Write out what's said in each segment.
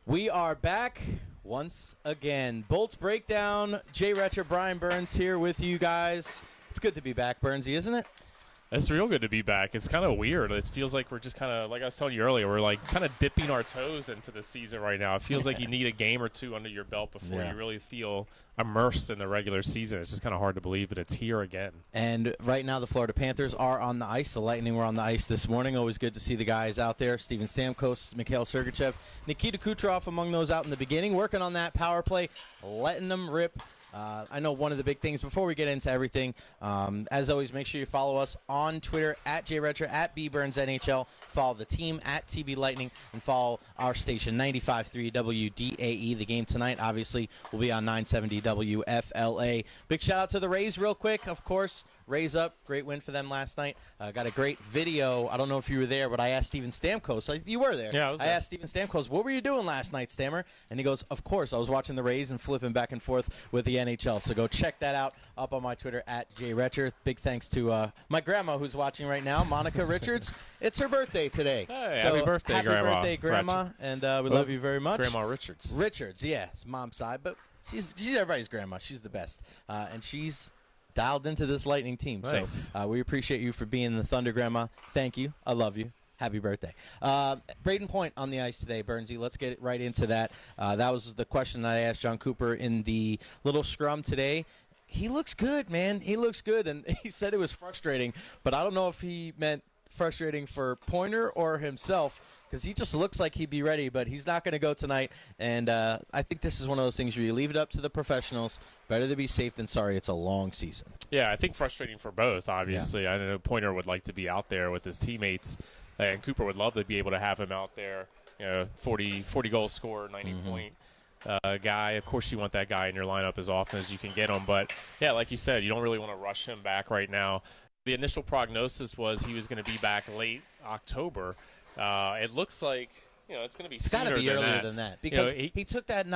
We are back once again. Bolts Breakdown, Jay Recher, Brian Burns here with you guys. It's good to be back, Burnsy, isn't it? It's real good to be back. It's kind of weird. It feels like we're just kind of, like I was telling you earlier, we're like kind of dipping our toes into the season right now. It feels like you need a game or two under your belt before you really feel immersed in the regular season. It's just kind of hard to believe that it's here again. And right now the Florida Panthers are on the ice. The Lightning were on the ice this morning. Always good to see the guys out there. Steven Stamkos, Mikhail Sergachev, Nikita Kucherov among those out in the beginning, working on that power play, letting them rip. I know one of the big things before we get into everything, as always, make sure you follow us on Twitter at JRetcher, at BBurnsNHL. Follow the team at TB Lightning, and follow our station 95.3 WDAE. The game tonight, obviously, will be on 970 WFLA. Big shout out to the Rays real quick, of course. Rays up. Great win for them last night. Got a great video. I don't know if you were there, but I asked Steven Stamkos. You were there. Yeah, I was there. I asked Steven Stamkos, what were you doing last night, Stammer? And he goes, of course, I was watching the Rays and flipping back and forth with the NHL. So go check that out up on my Twitter at JRetcher. Big thanks to my grandma who's watching right now, Monica Richards. It's her birthday today. Hey, so happy birthday, happy Grandma. Happy birthday, Grandma. And we love you very much. Grandma Richards. Richards, yeah. It's mom's side, but she's everybody's grandma. She's the best. And she's dialed into this Lightning team. Nice. So we appreciate you for being the Thunder Grandma. Thank you. I love you. Happy birthday. Braden Point on the ice today, Burnsy. Let's get right into that. That was the question that I asked John Cooper in the little scrum today. He looks good, man. He looks good, and he said it was frustrating, but I don't know if he meant frustrating for Pointer or himself, because he just looks like he'd be ready, but he's not going to go tonight. And I think this is one of those things where you leave it up to the professionals. Better to be safe than sorry. It's a long season. Yeah, I think frustrating for both, obviously. Yeah. I know Pointer would like to be out there with his teammates, and Cooper would love to be able to have him out there, 40-goal scorer, 90-point guy. Of course, you want that guy in your lineup as often as you can get him. But, yeah, like you said, you don't really want to rush him back right now. The initial prognosis was he was going to be back late October. It looks like it's going to be. It's got to be earlier than that because he took that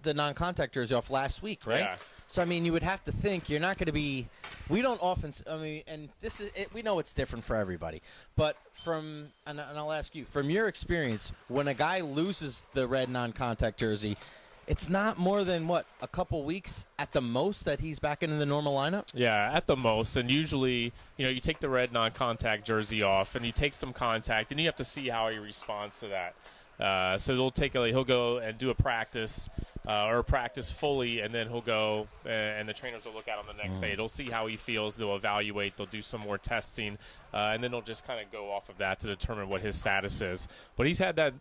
the non-contact jersey off last week, right? Yeah. So I mean, you would have to think you're not going to be. We don't often. I mean, and this is. We know it's different for everybody, but and I'll ask you from your experience, when a guy loses the red non-contact jersey, it's not more than, a couple weeks at the most that he's back into the normal lineup? Yeah, at the most. And usually, you take the red non-contact jersey off and you take some contact, and you have to see how he responds to that. So he'll go and do a practice or practice fully, and then he'll go and the trainers will look at him the next day. They'll see how he feels. They'll evaluate. They'll do some more testing, and then they'll just kind of go off of that to determine what his status is. But he's had that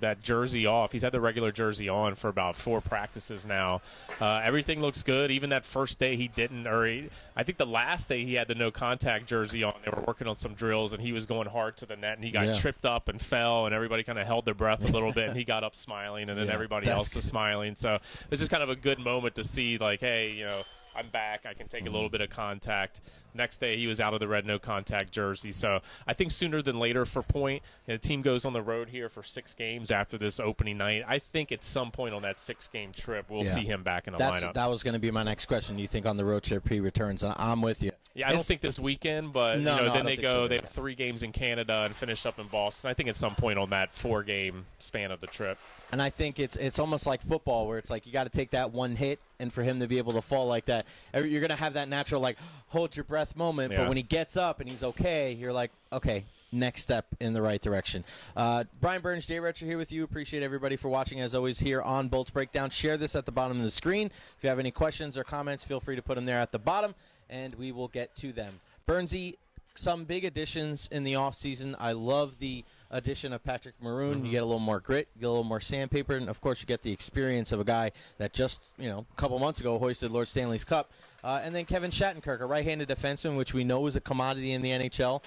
that jersey off. He's had the regular jersey on for about 4 practices now. Everything looks good. Even that first day he didn't, I think the last day he had the no contact jersey on. They were working on some drills, and he was going hard to the net, and he got tripped up and fell, and everybody kind of held their breath a little bit, and he got up smiling, and then everybody else was smiling. So it's just kind of a good moment to see, like, hey, I'm back. I can take a little bit of contact. Next day, he was out of the red no-contact jersey. So I think sooner than later for Point, the team goes on the road here for 6 games after this opening night. I think at some point on that 6-game trip, we'll see him back in the lineup. That was going to be my next question. You think on the road trip he returns? And I'm with you. Yeah, I don't think this weekend, but then they go. They have 3 games in Canada and finish up in Boston. I think at some point on that 4-game span of the trip. And I think it's almost like football, where it's like you got to take that one hit, and for him to be able to fall like that, you're going to have that natural, like, hold your breath moment. But when he gets up and he's okay, you're like, okay, next step in the right direction. Brian Burns, Jay Recher here with you. Appreciate everybody for watching, as always, here on Bolts Breakdown. Share this at the bottom of the screen. If you have any questions or comments, feel free to put them there at the bottom, and we will get to them. Burnsy, some big additions in the offseason. I love the addition of Patrick Maroon. You get a little more grit, you get a little more sandpaper, and, of course, you get the experience of a guy that just, a couple months ago hoisted Lord Stanley's Cup. And then Kevin Shattenkirk, a right-handed defenseman, which we know is a commodity in the NHL.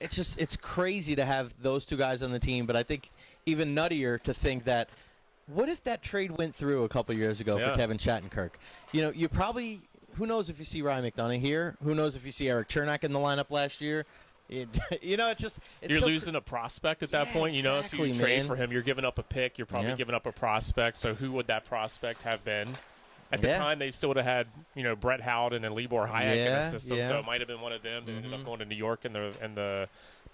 It's crazy to have those 2 guys on the team, but I think even nuttier to think that, what if that trade went through a couple years ago for Kevin Shattenkirk? You probably... Who knows if you see Ryan McDonough here? Who knows if you see Eric Chernak in the lineup last year? It's you're losing a prospect at that point. Exactly, if you trade for him, you're giving up a pick. You're probably giving up a prospect. So who would that prospect have been? At the time, they still would have had Brett Howden and Libor Hayek in the system. So it might have been one of them. They ended up going to New York in the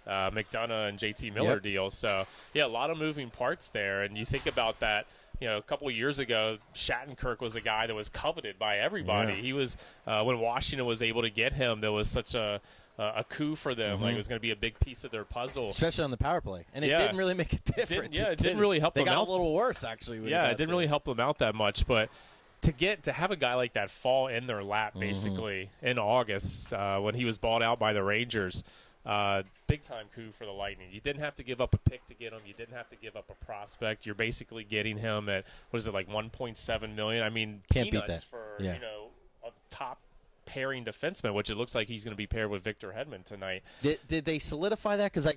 McDonough and JT Miller deal. So, yeah, a lot of moving parts there. And you think about that, a couple of years ago, Shattenkirk was a guy that was coveted by everybody. He was when Washington was able to get him, there was such a coup for them. Like, it was going to be a big piece of their puzzle. Especially on the power play. And it didn't really make a difference. It didn't really help them out. They got a little worse, actually. It didn't really help them out that much. But to have a guy like that fall in their lap, basically, in August when he was bought out by the Rangers, big-time coup for the Lightning. You didn't have to give up a pick to get him. You didn't have to give up a prospect. You're basically getting him at, like $1.7 million? I mean, can't beat that. For, a top pairing defenseman, which it looks like he's going to be paired with Victor Hedman tonight. Did they solidify that? Because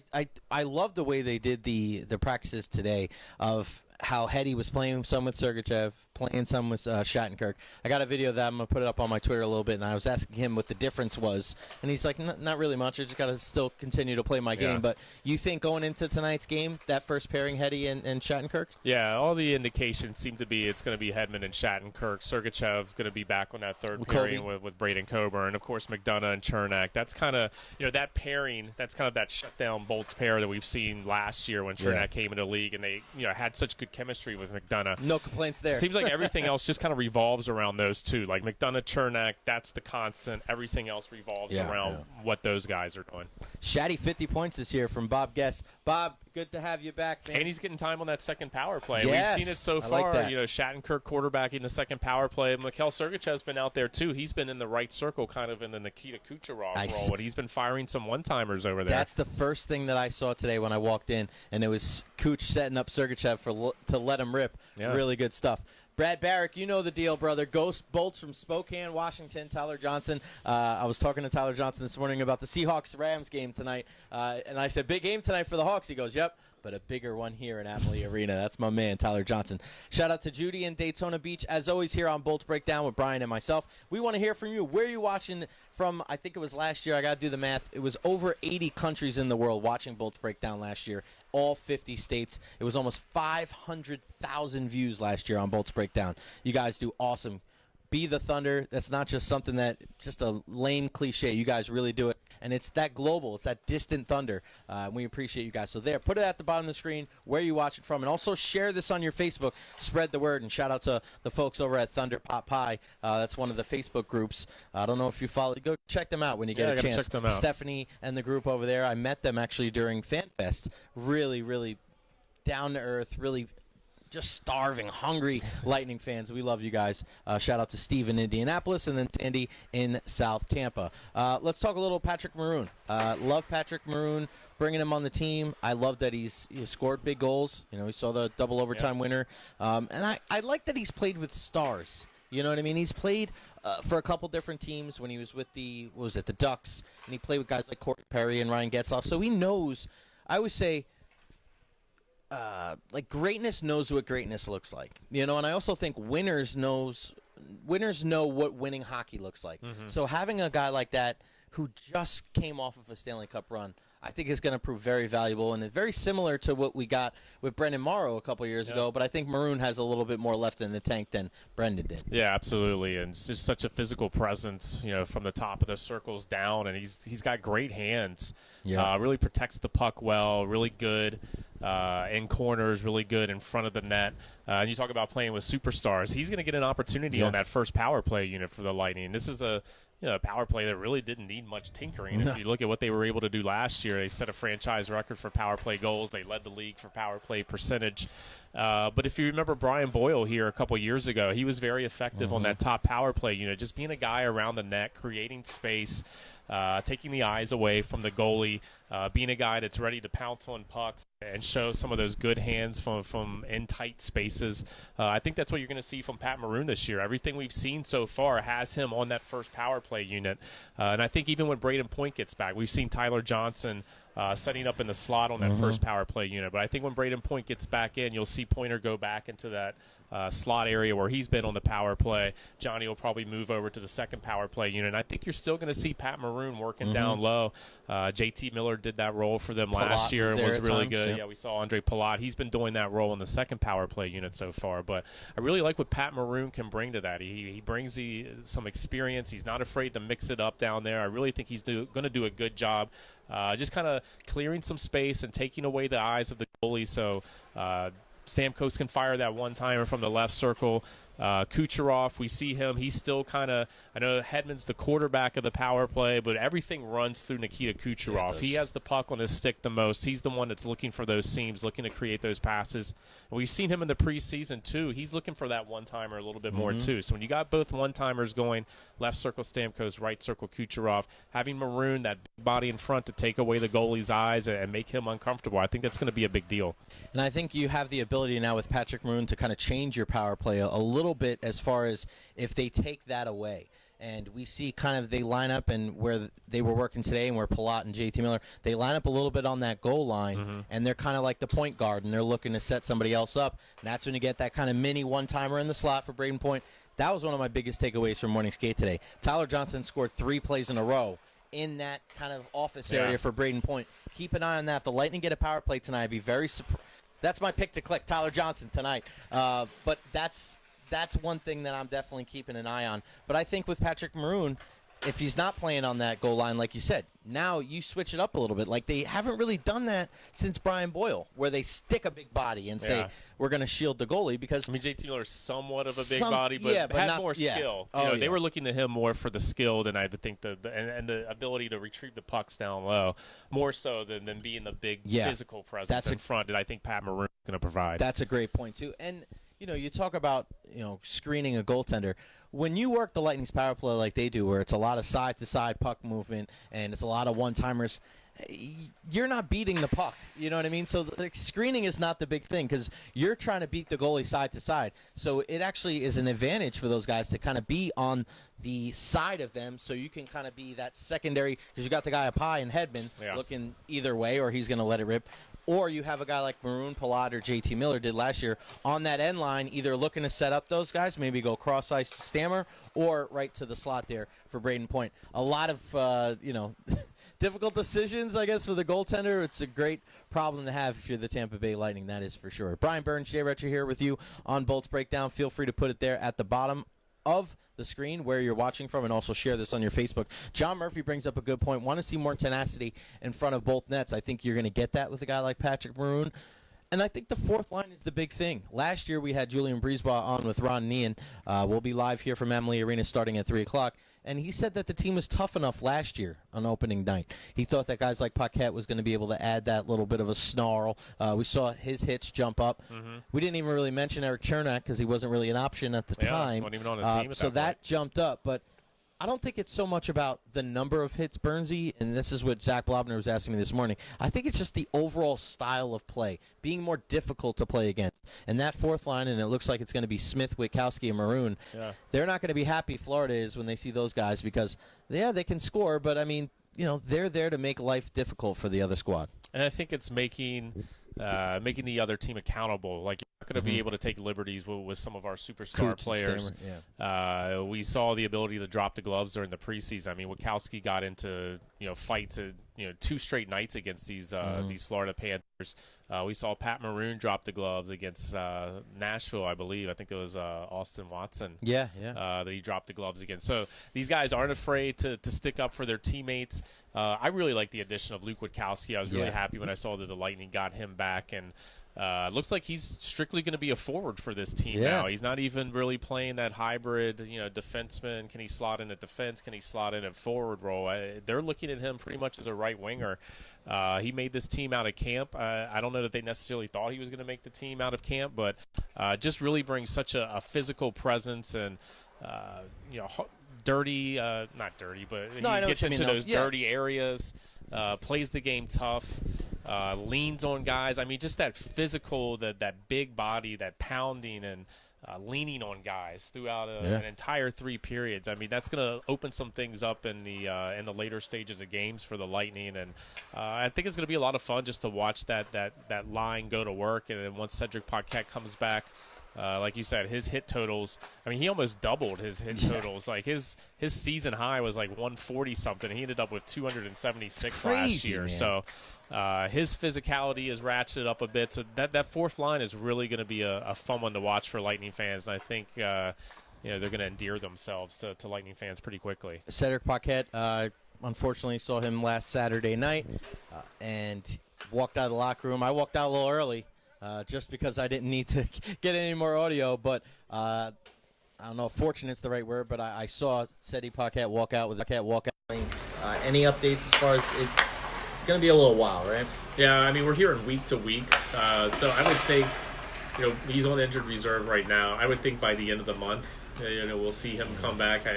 I love the way they did the practices today of how Hetty was playing some with Sergachev, playing some with Shattenkirk. I got a video of that. I'm going to put it up on my Twitter a little bit, and I was asking him what the difference was. And he's like, not really much. I just got to still continue to play my game. But you think going into tonight's game, that first pairing, Hetty and Shattenkirk? Yeah, all the indications seem to be it's going to be Hedman and Shattenkirk. Sergachev going to be back on that third pairing with Braden Coburn. Of course, McDonough and Chernak. That's kind of, that pairing, that's kind of that shutdown Bolts pair that we've seen last year when Chernak came into the league, and they had such good chemistry with McDonough. No complaints there. Seems like everything else just kind of revolves around those two. Like McDonough, Chernak, that's the constant. Everything else revolves around what those guys are doing. Shatty 50 points this year from Bob Guess. Bob, good to have you back, man. And he's getting time on that second power play. Yes, we've seen it so far. Shattenkirk quarterbacking the second power play. Mikhail Sergachev's been out there too. He's been in the right circle, kind of in the Nikita Kucherov role, and he's been firing some one-timers over there. That's the first thing that I saw today when I walked in, and it was Kuch setting up Sergachev to let him rip. Yeah. Really good stuff. Brad Barrick, you know the deal, brother. Ghost Bolts from Spokane, Washington. Tyler Johnson. I was talking to Tyler Johnson this morning about the Seahawks-Rams game tonight, and I said, big game tonight for the Hawks. He goes, yep, but a bigger one here in Amalie Arena. That's my man, Tyler Johnson. Shout out to Judy in Daytona Beach. As always, here on Bolts Breakdown with Brian and myself. We want to hear from you. Where are you watching from? I think it was last year. I got to do the math. It was over 80 countries in the world watching Bolts Breakdown last year, all 50 states. It was almost 500,000 views last year on Bolts Breakdown. You guys do awesome. Be the Thunder. That's not just something that just a lame cliche. You guys really do it. And it's that global. It's that distant Thunder. We appreciate you guys. So there, put it at the bottom of the screen where you watch it from. And also share this on your Facebook. Spread the word. And shout out to the folks over at Thunder Pot Pie. That's one of the Facebook groups. I don't know if you follow. Go check them out when you get a chance. Check them out. Stephanie and the group over there. I met them actually during FanFest. Really, really down to earth. Really just starving, hungry Lightning fans. We love you guys. Shout out to Steve in Indianapolis and then Sandy in South Tampa. Let's talk a little Patrick Maroon. Love Patrick Maroon, bringing him on the team. I love that he scored big goals. We saw the double overtime winner. And I like that he's played with stars. You know what I mean? He's played for a couple different teams when he was with the Ducks, and he played with guys like Corey Perry and Ryan Getzlaf. So he knows, I always say, greatness knows what greatness looks like, and I also think winners know what winning hockey looks like. Mm-hmm. So having a guy like that who just came off of a Stanley Cup run, I think is going to prove very valuable, and it's very similar to what we got with Brendan Morrow a couple years ago, but I think Maroon has a little bit more left in the tank than Brendan did. Yeah, absolutely, and it's just such a physical presence, from the top of the circles down, and he's got great hands. Yeah. Really protects the puck well, really good in corners, really good in front of the net. And you talk about playing with superstars. He's going to get an opportunity on that first power play unit for the Lightning. This is a power play that really didn't need much tinkering. No. If you look at what they were able to do last year, they set a franchise record for power play goals. They led the league for power play percentage. But if you remember Brian Boyle here a couple years ago, he was very effective on that top power play unit, just being a guy around the net, creating space, taking the eyes away from the goalie, being a guy that's ready to pounce on pucks and show some of those good hands from in tight spaces. I think that's what you're going to see from Pat Maroon this year. Everything we've seen so far has him on that first power play unit. And I think even when Braden Point gets back, we've seen Tyler Johnson setting up in the slot on that first power play unit. But I think when Braden Point gets back in, you'll see Pointer go back into that slot area where he's been on the power play. Johnny will probably move over to the second power play unit. And I think you're still going to see Pat Maroon working down low. JT Miller did that role for them last year and was really good. Yeah, we saw Andre Palat. He's been doing that role in the second power play unit so far. But I really like what Pat Maroon can bring to that. He brings some experience. He's not afraid to mix it up down there. I really think he's going to do a good job just kind of clearing some space and taking away the eyes of the goalie so Stamkos can fire that one-timer from the left circle. Kucherov, we see him. He's still kind of – I know Hedman's the quarterback of the power play, but everything runs through Nikita Kucherov. Yeah, he has the puck on his stick the most. He's the one that's looking for those seams, looking to create those passes. And we've seen him in the preseason, too. He's looking for that one-timer a little bit more, too. So when you got both one-timers going, left circle Stamkos, right circle Kucherov, having Maroon, that big body in front to take away the goalie's eyes and make him uncomfortable, I think that's going to be a big deal. And I think you have the ability now with Patrick Maroon to kind of change your power play a little bit as far as if they take that away. And we see kind of they line up and where they were working today and where Palat and JT Miller, they line up a little bit on that goal line, and they're kind of like the point guard, and they're looking to set somebody else up. And that's when you get that kind of mini one-timer in the slot for Braden Point. That was one of my biggest takeaways from morning skate today. Tyler Johnson scored 3 plays in a row in that kind of office area for Braden Point. Keep an eye on that. If the Lightning get a power play tonight, I'd be very surprised. That's my pick to click, Tyler Johnson tonight. But that's one thing that I'm definitely keeping an eye on. But I think with Patrick Maroon, if he's not playing on that goal line, like you said, now you switch it up a little bit. Like they haven't really done that since Brian Boyle, where they stick a big body and say, we're going to shield the goalie. Because I mean, JT Miller's somewhat of a big body, but had not, more skill. They were looking to him more for the skill than I think and the ability to retrieve the pucks down low, more so than being the big physical presence in front that I think Pat Maroon is going to provide. That's a great point, too. And you talk about, screening a goaltender. When you work the Lightning's power play like they do, where it's a lot of side-to-side puck movement and it's a lot of one-timers, you're not beating the puck. You know what I mean? So screening is not the big thing because you're trying to beat the goalie side-to-side. So it actually is an advantage for those guys to kind of be on the side of them so you can kind of be that secondary because you got the guy up high and Hedman looking either way or he's going to let it rip. Or you have a guy like Maroon, Palat, or JT Miller did last year on that end line, either looking to set up those guys, maybe go cross-ice to Stammer, or right to the slot there for Braden Point. A lot of, difficult decisions, I guess, for the goaltender. It's a great problem to have if you're the Tampa Bay Lightning, that is for sure. Brian Burns, Jay Recher here with you on Bolts Breakdown. Feel free to put it there at the bottom of the screen where you're watching from and also share this on your Facebook. John Murphy brings up a good point. Want to see more tenacity in front of both nets. I think you're going to get that with a guy like Patrick Maroon. And I think the fourth line is the big thing. Last year we had Julian Brisebois on with Ron Nean. We'll be live here from Amalie Arena starting at 3 o'clock. And he said that the team was tough enough last year on opening night. He thought that guys like Paquette was going to be able to add that little bit of a snarl. We saw his hits jump up. We didn't even really mention Eric Chernak because he wasn't really an option at the time. Wasn't even on the team so that jumped up. But I don't think it's so much about the number of hits, Bernsey, and this is what Zach Blobner was asking me this morning. I think it's just the overall style of play, being more difficult to play against. And that fourth line, and it looks like it's going to be Smith, Witkowski, and Maroon, they're not going to be happy, Florida is, when they see those guys because, they can score, but, I mean, they're there to make life difficult for the other squad. And I think it's making the other team accountable. Like, you're not going to be able to take liberties with some of our superstar players. We saw the ability to drop the gloves during the preseason. I mean, Witkowski got into fights at 2 straight nights against these Florida Panthers. We saw Pat Maroon drop the gloves against Nashville, I believe. I think it was Austin Watson. That he dropped the gloves against. So these guys aren't afraid to stick up for their teammates. I really like the addition of Luke Witkowski. I was really happy when I saw that the Lightning got him back, and looks like he's strictly going to be a forward for this team now. He's not even really playing that hybrid, defenseman. Can he slot in at defense? Can he slot in at forward role? They're looking at him pretty much as a right winger. He made this team out of camp. I don't know that they necessarily thought he was going to make the team out of camp, but just really brings such a physical presence and, dirty, not dirty, but he gets into those dirty areas, plays the game tough, leans on guys. I mean, just that physical, that big body, that pounding and leaning on guys throughout an entire 3 periods. I mean, that's going to open some things up in the later stages of games for the Lightning, and I think it's going to be a lot of fun just to watch that line go to work. And then once Cedric Paquette comes back, Like you said, his hit totals, I mean, he almost doubled his hit totals. Like his season high was like 140 something. He ended up with 276 last year. Man. So his physicality is ratcheted up a bit. So that fourth line is really going to be a fun one to watch for Lightning fans. And I think they're going to endear themselves to Lightning fans pretty quickly. Cedric Paquette, unfortunately, saw him last Saturday night and walked out of the locker room. I walked out a little early. Just because I didn't need to get any more audio, but I don't know if fortunate's the right word, but I saw Cedric Paquette walk out. Any updates as far as it's going to be a little while, right? Yeah, I mean, we're hearing week to week, so I would think, he's on injured reserve right now. I would think by the end of the month, we'll see him come back.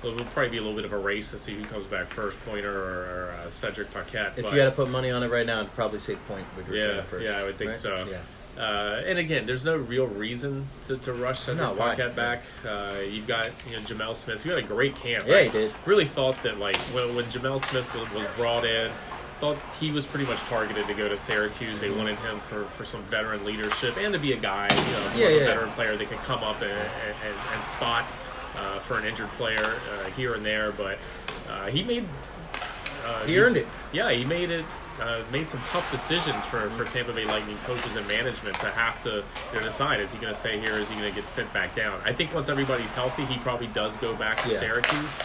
It'll probably be a little bit of a race to see who comes back first, Pointer or Cedric Paquette. If you had to put money on it right now, I'd probably say Point would return first. Yeah, I would think right? so. Yeah. And again, there's no real reason to rush Cedric Paquette back. You've got Jamel Smith. You had a great camp. Yeah, right? he did. Really thought that when Jamel Smith was brought in, thought he was pretty much targeted to go to Syracuse. They wanted him for some veteran leadership and to be a guy, a veteran player that could come up and spot for an injured player here and there. But he made he earned it. Yeah, he made it. Made some tough decisions for Tampa Bay Lightning coaches and management to have to decide, is he going to stay here, is he going to get sent back down? I think once everybody's healthy, he probably does go back to Syracuse.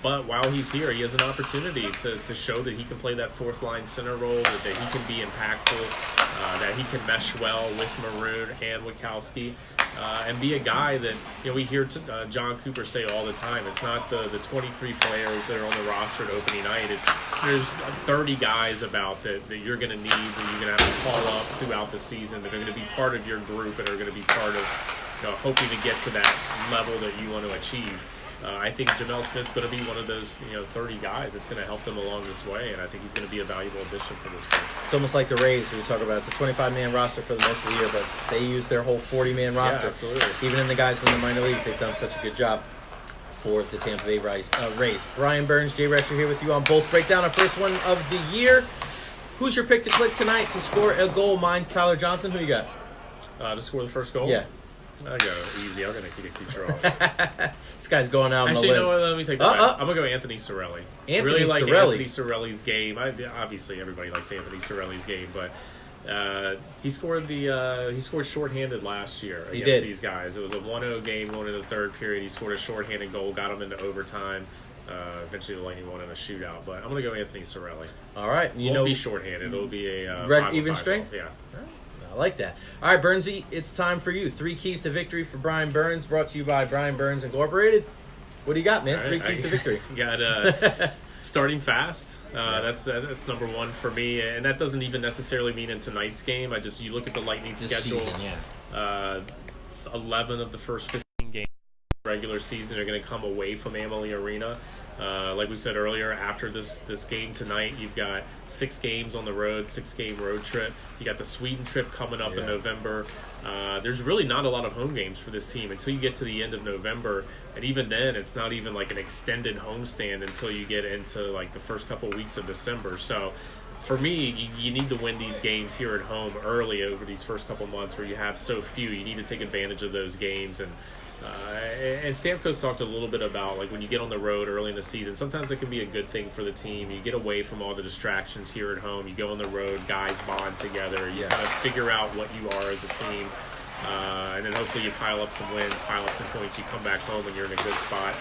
But while he's here, he has an opportunity to show that he can play that fourth line center role, that he can be impactful, that he can mesh well with Maroon and Wachowski, and be a guy that we hear John Cooper say all the time. It's not the 23 players that are on the roster at opening night. There's 30 guys about that you're going to need, that you're going to have to call up throughout the season, that are going to be part of your group and are going to be part of hoping to get to that level that you want to achieve. I think Jamel Smith's going to be one of those 30 guys that's going to help them along this way, and I think he's going to be a valuable addition for this group. It's almost like the Rays we talk about. It's a 25-man roster for the most of the year, but they use their whole 40-man roster. Yeah, absolutely. Even in the guys in the minor leagues, they've done such a good job for the Tampa Bay Rays. Brian Burns, Jay Recher here with you on Bolts Breakdown, our first one of the year. Who's your pick to click tonight to score a goal? Mine's Tyler Johnson. Who you got? To score the first goal? Yeah. I'll go easy. I'm going to keep Kucherov off. This guy's going out. Actually, let me take that back. I'm going to go Anthony Cirelli. Really like Anthony Cirelli's game. Obviously, everybody likes Anthony Cirelli's game, but he scored shorthanded last year against these guys. It was a 1-0 game going into the third period. He scored a shorthanded goal, got him into overtime. Eventually, the Lightning won in a shootout, but I'm going to go Anthony Cirelli. All right, Won't be shorthanded. It'll be a red even strength. Yeah. I like that. All right, Burnsy, it's time for you. 3 keys to victory for Brian Burns, brought to you by Brian Burns Incorporated. What do you got, man? Right, 3 keys to victory. Got starting fast. That's number one for me, and that doesn't even necessarily mean in tonight's game. you look at the Lightning schedule. Season, 11 of the first 15 games regular season are going to come away from Amalie Arena. Like we said earlier, after this game tonight, you've got 6 games on the road, 6-game road trip. You got the Sweden trip coming up in November. There's really not a lot of home games for this team until you get to the end of November, and even then, it's not even like an extended homestand until you get into like the first couple weeks of December. So, for me, you need to win these games here at home early over these first couple months where you have so few. You need to take advantage of those games. And Stamkos talked a little bit about, like, when you get on the road early in the season, sometimes it can be a good thing for the team. You get away from all the distractions here at home. You go on the road, guys bond together. You kind of figure out what you are as a team. And then hopefully you pile up some wins, pile up some points. You come back home and you're in a good spot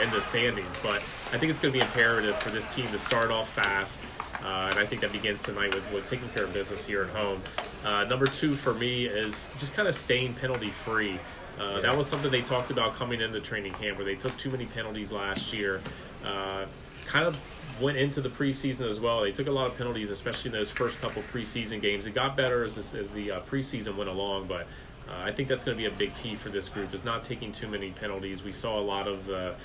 in the standings. But I think it's going to be imperative for this team to start off fast. And I think that begins tonight with taking care of business here at home. Number 2 for me is just kind of staying penalty-free. That was something they talked about coming into training camp, where they took too many penalties last year. Kind of went into the preseason as well. They took a lot of penalties, especially in those first couple preseason games. It got better as the preseason went along, but I think that's going to be a big key for this group, is not taking too many penalties. We saw a lot of the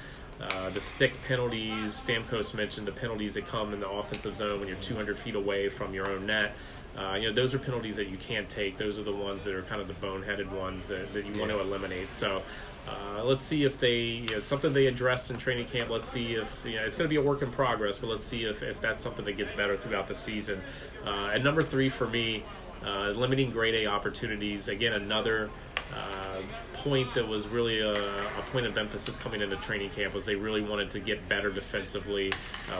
stick penalties. Stamkos mentioned the penalties that come in the offensive zone when you're 200 feet away from your own net. Those are penalties that you can't take. Those are the ones that are kind of the boneheaded ones that you want to eliminate. So let's see if something they addressed in training camp. Let's see if it's going to be a work in progress, but let's see if that's something that gets better throughout the season. And number 3 for me limiting grade A opportunities. Again, another point that was really a point of emphasis coming into training camp was they really wanted to get better defensively.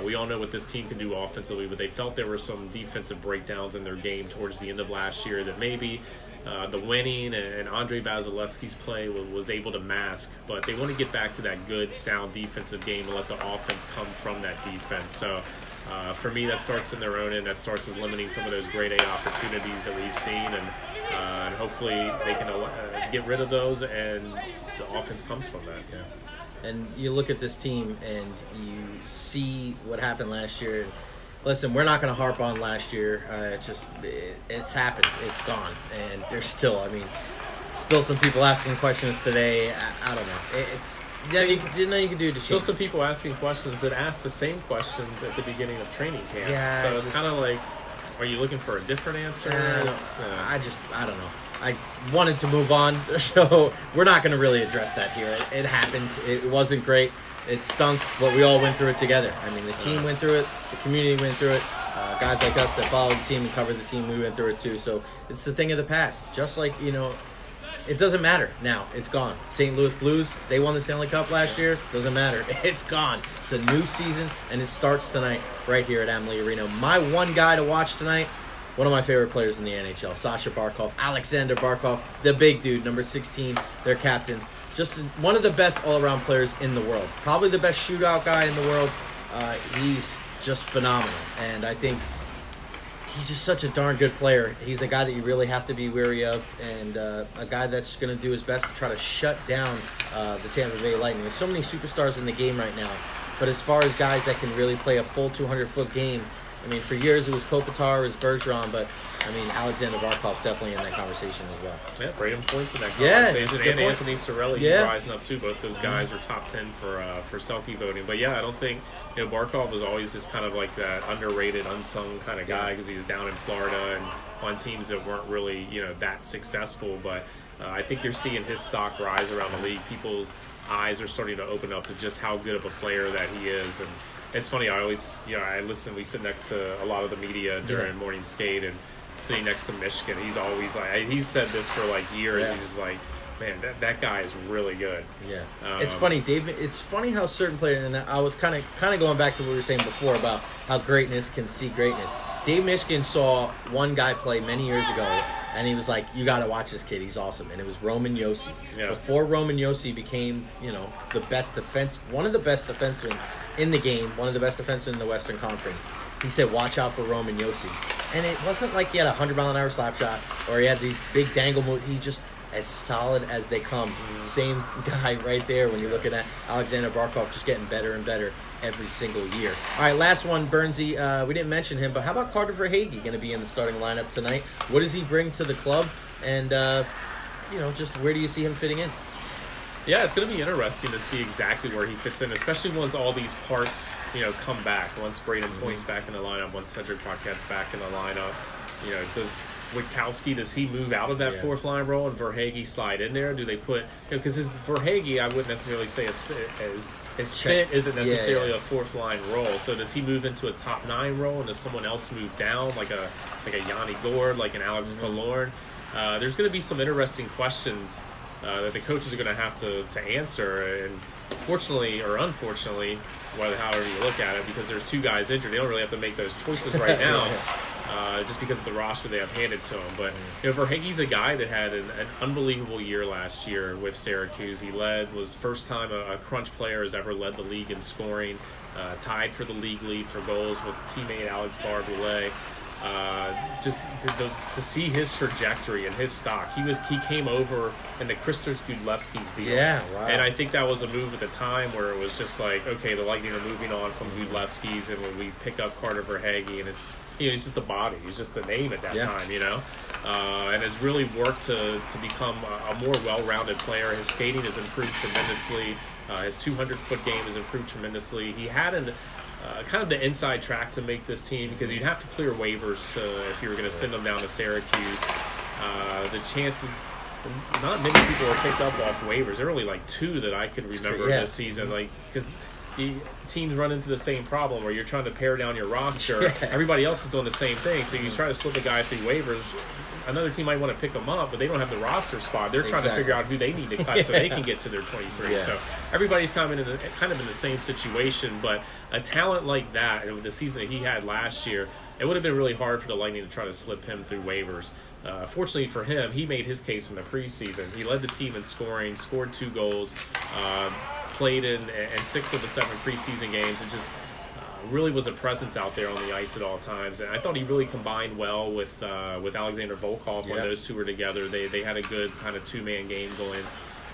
We all know what this team can do offensively, but they felt there were some defensive breakdowns in their game towards the end of last year that maybe the winning and Andre Vasilevsky's play was able to mask, but they want to get back to that good, sound defensive game and let the offense come from that defense. So for me, that starts in their own end. That starts with limiting some of those grade A opportunities that we've seen, and hopefully they can get rid of those, and the offense comes from that. Yeah. And you look at this team, and you see what happened last year. Listen, we're not going to harp on last year. It's happened. It's gone. And there's still, still some people asking questions today. I don't know. You can do to still some people asking questions that ask the same questions at the beginning of training camp. Yeah, so it's kind of like, are you looking for a different answer? I don't know. I wanted to move on, so we're not going to really address that here. It happened. It wasn't great. It stunk, but we all went through it together. The team went through it. The community went through it. Guys like us that followed the team and covered the team, we went through it too. So it's the thing of the past. Just like, it doesn't matter now. It's gone. St. Louis Blues, they won the Stanley Cup last year. Doesn't matter. It's gone. It's a new season, and it starts tonight right here at Amalie Arena. My one guy to watch tonight, one of my favorite players in the NHL, Sasha Barkov, Alexander Barkov, the big dude, number 16, their captain. Just one of the best all-around players in the world. Probably the best shootout guy in the world. He's just phenomenal, and I think he's just such a darn good player. He's a guy that you really have to be wary of, and a guy that's going to do his best to try to shut down the Tampa Bay Lightning. There's so many superstars in the game right now, but as far as guys that can really play a full 200-foot game, for years it was Kopitar, it was Bergeron, but Alexander Barkov's definitely in that conversation as well. Yeah, Braden Point's in that conversation, and point. Anthony Cirelli, he's rising up too. Both those guys are top 10 for Selke voting. But yeah, I don't think Barkov was always just kind of like that underrated, unsung kind of guy because he was down in Florida and on teams that weren't really that successful. But I think you're seeing his stock rise around the league. People's eyes are starting to open up to just how good of a player that he is. And it's funny, I always we sit next to a lot of the media during morning skate, and sitting next to Michigan, he's always like, he's said this for like years. He's just like, man, that guy is really good. Yeah, it's funny, Dave. It's funny how certain players, and I was kind of going back to what we were saying before about how greatness can see greatness. Dave Michigan saw one guy play many years ago, and he was like, "You got to watch this kid. He's awesome." And it was Roman Josi. Yeah. Before Roman Josi became, the best one of the best defensemen in the game, one of the best defensemen in the Western Conference. He said, "Watch out for Roman Josi." And it wasn't like he had a 100-mile-an-hour slap shot or he had these big dangle moves. He just as solid as they come. Same guy right there when you're looking at Alexander Barkov just getting better and better every single year. All right, last one, Bernsey. We didn't mention him, but how about Carter Verhaeghe going to be in the starting lineup tonight? What does he bring to the club? And, just where do you see him fitting in? Yeah, it's going to be interesting to see exactly where he fits in, especially once all these parts, come back. Once Braden Point's back in the lineup, once Cedric Paquette's back in the lineup, does Witkowski, does he move out of that fourth line role and Verhaeghe slide in there? Do they put, because his Verhaeghe, I wouldn't necessarily say his fit isn't necessarily a fourth line role. So does he move into a top 9 role, and does someone else move down like a Yanni Gourde, like an Alex Killorn? There's going to be some interesting questions that the coaches are going to have to answer, and fortunately or unfortunately, however you look at it, because there's 2 guys injured, they don't really have to make those choices right now, just because of the roster they have handed to them. But Verhaeghe's a guy that had an unbelievable year last year with Syracuse. He was first time a crunch player has ever led the league in scoring, tied for the league lead for goals with teammate Alex Barboulay. Just to see his trajectory and his stock. He came over in the Krister Gudlevsky's deal. Yeah, wow. And I think that was a move at the time where it was just like, okay, the Lightning are moving on from Gudlevsky's, and when we pick up Carter Verhaeghe, and it's he's just a body. He's just a name at that time, and has really worked to become a more well-rounded player. His skating has improved tremendously. His 200-foot game has improved tremendously. He had kind of the inside track to make this team, because you'd have to clear waivers if you were going to send them down to Syracuse. The chances, not many people were picked up off waivers. There were only like 2 that I could remember this season. Because teams run into the same problem where you're trying to pare down your roster. Everybody else is doing the same thing, so you try to slip a guy through waivers. Another team might want to pick them up, but they don't have the roster spot. They're trying to figure out who they need to cut so they can get to their 23. So everybody's kind of in the same situation. But a talent like that, and with the season that he had last year, it would have been really hard for the Lightning to try to slip him through waivers. Fortunately for him, he made his case in the preseason. He led the team in scoring, scored 2 goals, played in 6 of the 7 preseason games, and just really was a presence out there on the ice at all times. And I thought he really combined well with Alexander Volkov when those two were together. They had a good kind of 2-man game going,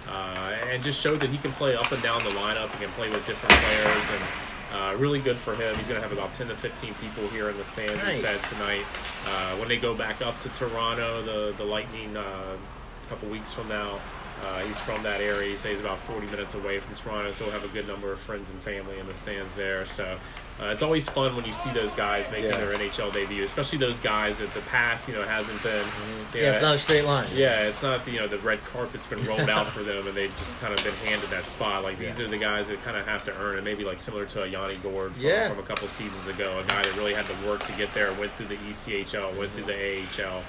and just showed that he can play up and down the lineup. He can play with different players, and really good for him. He's going to have about 10 to 15 people here in the stands, he said, tonight. When they go back up to Toronto, the Lightning, a couple weeks from now, he's from that area. He says he's about 40 minutes away from Toronto, so he'll have a good number of friends and family in the stands there. So it's always fun when you see those guys making their NHL debut, especially those guys that the path, hasn't been. It's not a straight line. Yeah, it's not the red carpet's been rolled out for them, and they've just kind of been handed that spot. Like these are the guys that kind of have to earn it. Maybe like similar to a Yanni Gourde from a couple seasons ago, a guy that really had to work to get there, went through the ECHL, went through the AHL.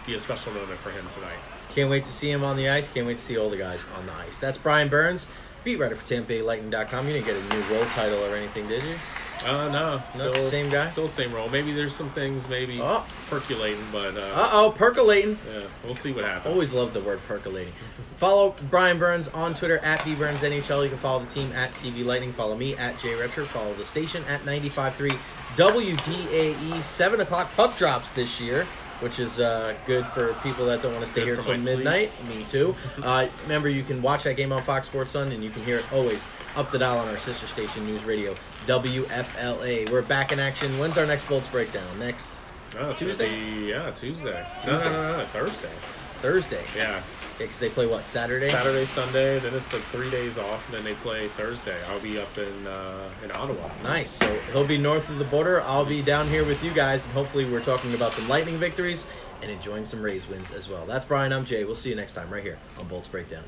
Be a special moment for him tonight. Can't wait to see him on the ice. Can't wait to see all the guys on the ice. That's Brian Burns, beat writer for TampaBayLightning.com. You didn't get a new role title or anything, did you? No. Still same guy? Still same role. Maybe there's some things percolating, but... percolating. Yeah, we'll see what happens. Always love the word percolating. Follow Brian Burns on Twitter, at BBurnsNHL. You can follow the team at TV Lightning. Follow me at Jay Recher. Follow the station at 95.3 WDAE. 7 o'clock puck drops this year, which is good for people that don't want to stay here until midnight. Me too. Remember, you can watch that game on Fox Sports Sun, and you can hear it always up the dial on our sister station, News Radio, WFLA. We're back in action. When's our next Bolts Breakdown? Next Tuesday? Tuesday. Tuesday. No, Thursday. Thursday. Yeah. Because they play what, Saturday? Saturday, Sunday, then it's like 3 days off, and then they play Thursday. I'll be up in Ottawa. Nice. So he'll be north of the border. I'll be down here with you guys, and hopefully we're talking about some Lightning victories and enjoying some Rays wins as well. That's Brian. I'm Jay. We'll see you next time right here on Bolts Breakdown.